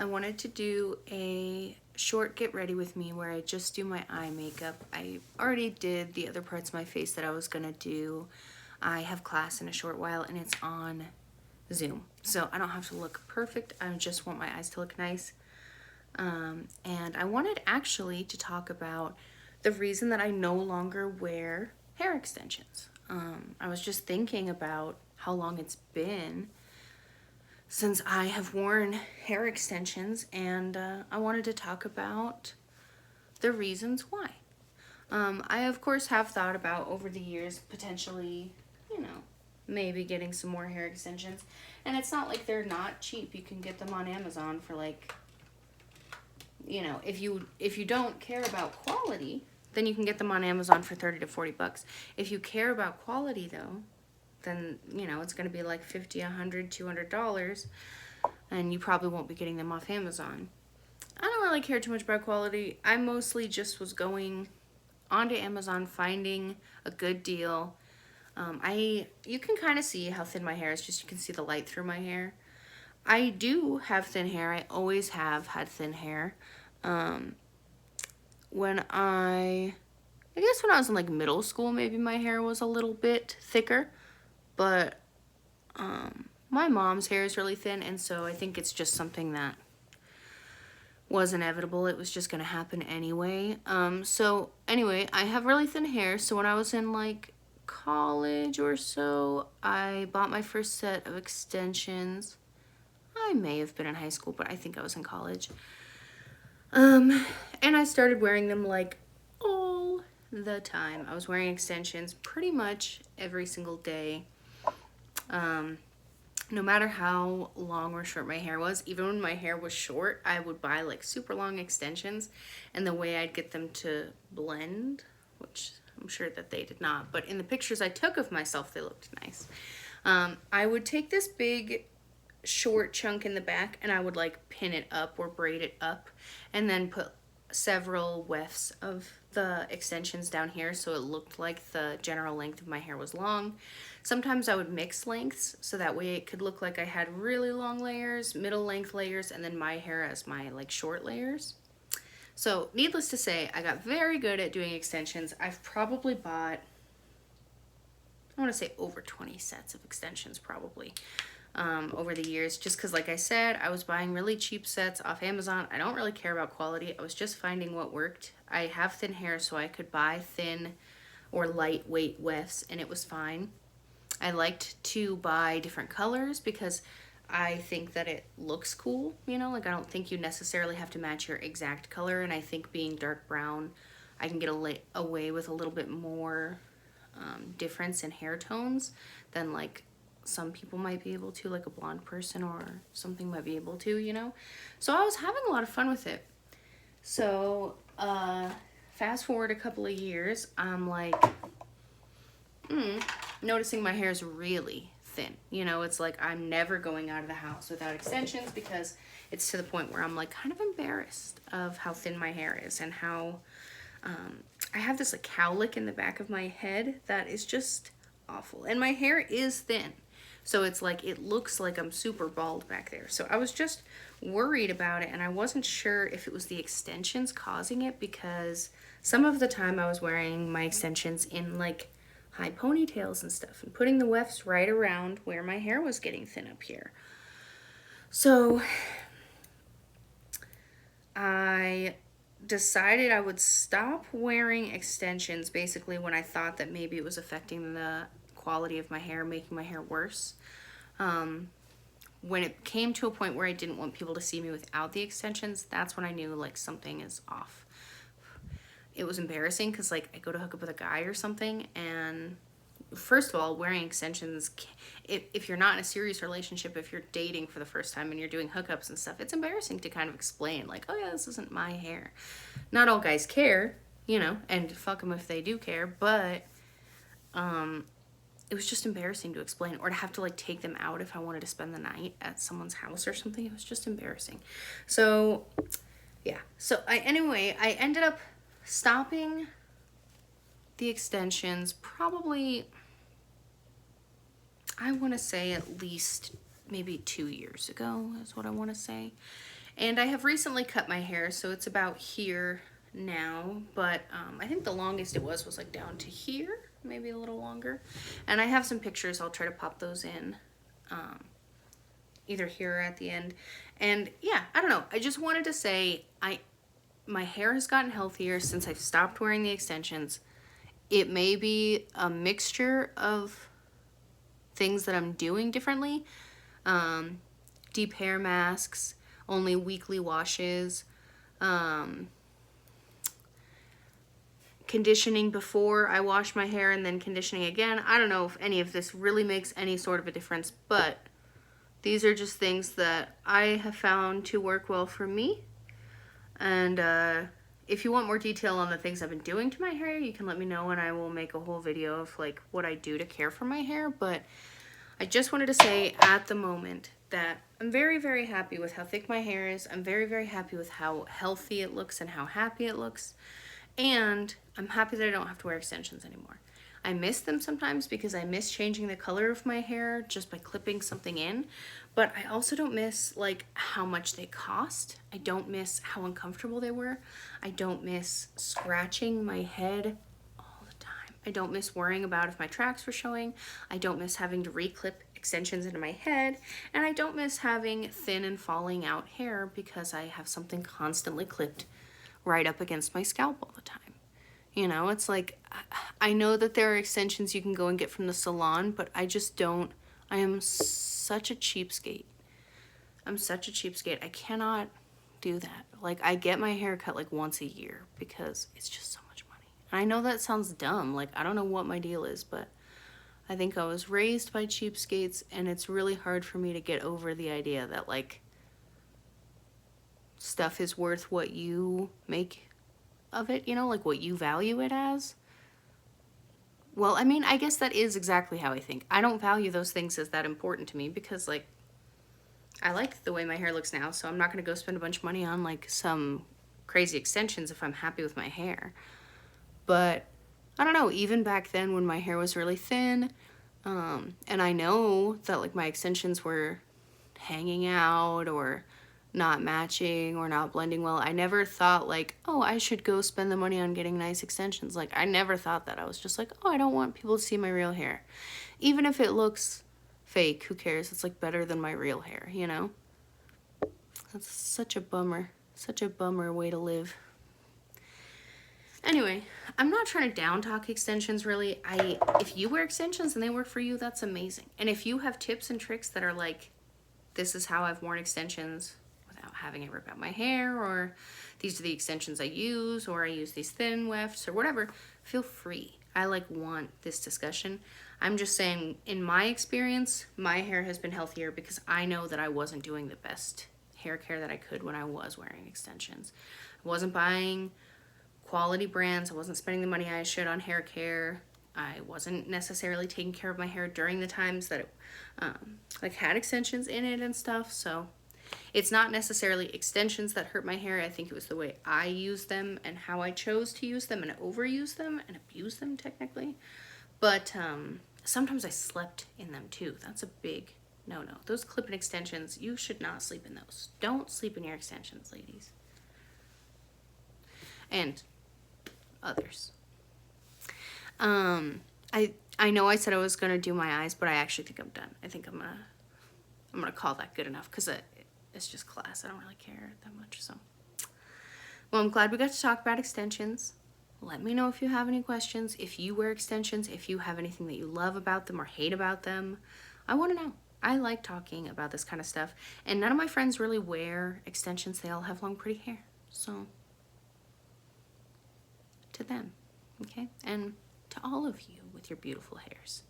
I wanted to do a short get ready with me where I just do my eye makeup. I already did the other parts of my face that I was gonna do. I have class in a short while and it's on Zoom, so I don't have to look perfect. I just want my eyes to look nice. And I wanted actually to talk about the reason that I no longer wear hair extensions. I was just thinking about how long it's been since I have worn hair extensions, and I wanted to talk about the reasons why. I, of course, have thought about over the years potentially, maybe getting some more hair extensions. And it's not like they're not cheap. You can get them on Amazon for like, if you don't care about quality, then you can get them on Amazon for 30 to 40 bucks. If you care about quality though, then it's going to be like 50, 100, $200, and you probably won't be getting them off Amazon. I don't really care too much about quality. I mostly just was going onto Amazon, finding a good deal. You can kind of see how thin my hair is, just you can see the light through my hair. I do have thin hair. I always have had thin hair. When I guess when I was in like middle school, maybe my hair was a little bit thicker, but my mom's hair is really thin, and so I think it's just something that was inevitable. It was just gonna happen anyway. So anyway, I have really thin hair, so when I was in like college or so, I bought my first set of extensions. I may have been in high school, but I think I was in college. And I started wearing them like all the time. I was wearing extensions pretty much every single day. No matter how long or short my hair was, even when my hair was short, I would buy like super long extensions, and the way I'd get them to blend, which I'm sure that they did not, but in the pictures I took of myself, they looked nice. I would take this big short chunk in the back and I would like pin it up or braid it up, and then put several wefts of the extensions down here so it looked like the general length of my hair was long. Sometimes I would mix lengths so that way it could look like I had really long layers, middle length layers, and then my hair as my like short layers. So needless to say, I got very good at doing extensions. I've probably bought, I want to say over 20 sets of extensions probably. Over the years, just because like I said, I was buying really cheap sets off Amazon. I don't really care about quality. I was just finding what worked. I have thin hair, so I could buy thin or lightweight wefts and it was fine. I liked to buy different colors because I think that it looks cool, like I don't think you necessarily have to match your exact color, and I think being dark brown, I can get away with a little bit more difference in hair tones than like some people might be able to, like a blonde person or something might be able to. So I was having a lot of fun with it. So fast forward a couple of years, I'm like noticing my hair is really thin. It's like I'm never going out of the house without extensions because it's to the point where I'm like kind of embarrassed of how thin my hair is, and how I have this like cowlick in the back of my head that is just awful, and my hair is thin. So it's like, it looks like I'm super bald back there. So I was just worried about it, and I wasn't sure if it was the extensions causing it, because some of the time I was wearing my extensions in like high ponytails and stuff and putting the wefts right around where my hair was getting thin up here. So I decided I would stop wearing extensions basically when I thought that maybe it was affecting the quality of my hair, making my hair worse. When it came to a point where I didn't want people to see me without the extensions, that's when I knew like something is off. It was embarrassing because like I go to hook up with a guy or something, and first of all, wearing extensions, if you're not in a serious relationship, if you're dating for the first time and you're doing hookups and stuff, it's embarrassing to kind of explain like, oh yeah, this isn't my hair. Not all guys care, and fuck them if they do care, but it was just embarrassing to explain, or to have to like take them out if I wanted to spend the night at someone's house or something. It was just embarrassing. So yeah, so I ended up stopping the extensions probably, I want to say at least maybe 2 years ago is what I want to say. And I have recently cut my hair, so it's about here now, but I think the longest it was like down to here, maybe a little longer. And I have some pictures, I'll try to pop those in either here or at the end. And yeah, I don't know, I just wanted to say my hair has gotten healthier since I've stopped wearing the extensions. It may be a mixture of things that I'm doing differently. Deep hair masks, only weekly washes, conditioning before I wash my hair and then conditioning again. I don't know if any of this really makes any sort of a difference, but these are just things that I have found to work well for me. And if you want more detail on the things I've been doing to my hair, you can let me know and I will make a whole video of like what I do to care for my hair. But I just wanted to say at the moment that I'm very, very happy with how thick my hair is. I'm very, very happy with how healthy it looks and how happy it looks. And I'm happy that I don't have to wear extensions anymore. I miss them sometimes because I miss changing the color of my hair just by clipping something in. But I also don't miss like how much they cost. I don't miss how uncomfortable they were. I don't miss scratching my head all the time. I don't miss worrying about if my tracks were showing. I don't miss having to re-clip extensions into my head. And I don't miss having thin and falling out hair because I have something constantly clipped right up against my scalp all the time. You know, it's like, I know that there are extensions you can go and get from the salon, but I just don't. I am such a cheapskate. I'm such a cheapskate. I cannot do that. Like, I get my hair cut like once a year because it's just so much money. And I know that sounds dumb. Like, I don't know what my deal is, but I think I was raised by cheapskates, and it's really hard for me to get over the idea that, like, stuff is worth what you make of it, you know, like what you value it as. Well, I mean, I guess that is exactly how I think. I don't value those things as that important to me because, like, I like the way my hair looks now, so I'm not going to go spend a bunch of money on, like, some crazy extensions if I'm happy with my hair. But, I don't know, even back then when my hair was really thin, and I know that, like, my extensions were hanging out or not matching or not blending well, I never thought like, oh, I should go spend the money on getting nice extensions. Like, I never thought that. I was just like, oh, I don't want people to see my real hair. Even if it looks fake, who cares? It's like better than my real hair, you know? That's such a bummer. Such a bummer way to live. Anyway, I'm not trying to down talk extensions really. If you wear extensions and they work for you, that's amazing. And if you have tips and tricks that are like, this is how I've worn extensions without having it rip out my hair, or these are the extensions I use, or I use these thin wefts or whatever, feel free. I like want this discussion. I'm just saying, in my experience, my hair has been healthier because I know that I wasn't doing the best hair care that I could when I was wearing extensions. I wasn't buying quality brands. I wasn't spending the money I should on hair care. I wasn't necessarily taking care of my hair during the times that it like had extensions in it and stuff. So it's not necessarily extensions that hurt my hair. I think it was the way I used them and how I chose to use them and overuse them and abuse them technically. But sometimes I slept in them too. That's a big no-no. Those clip-in extensions, you should not sleep in those. Don't sleep in your extensions, ladies. And others. I know I said I was gonna do my eyes, but I actually think I'm done. I think I'm gonna call that good enough because it's just class. I don't really care that much. So, well, I'm glad we got to talk about extensions. Let me know if you have any questions. If you wear extensions, if you have anything that you love about them or hate about them, I want to know. I like talking about this kind of stuff, and none of my friends really wear extensions. They all have long, pretty hair. So, to them, okay, and to all of you with your beautiful hairs.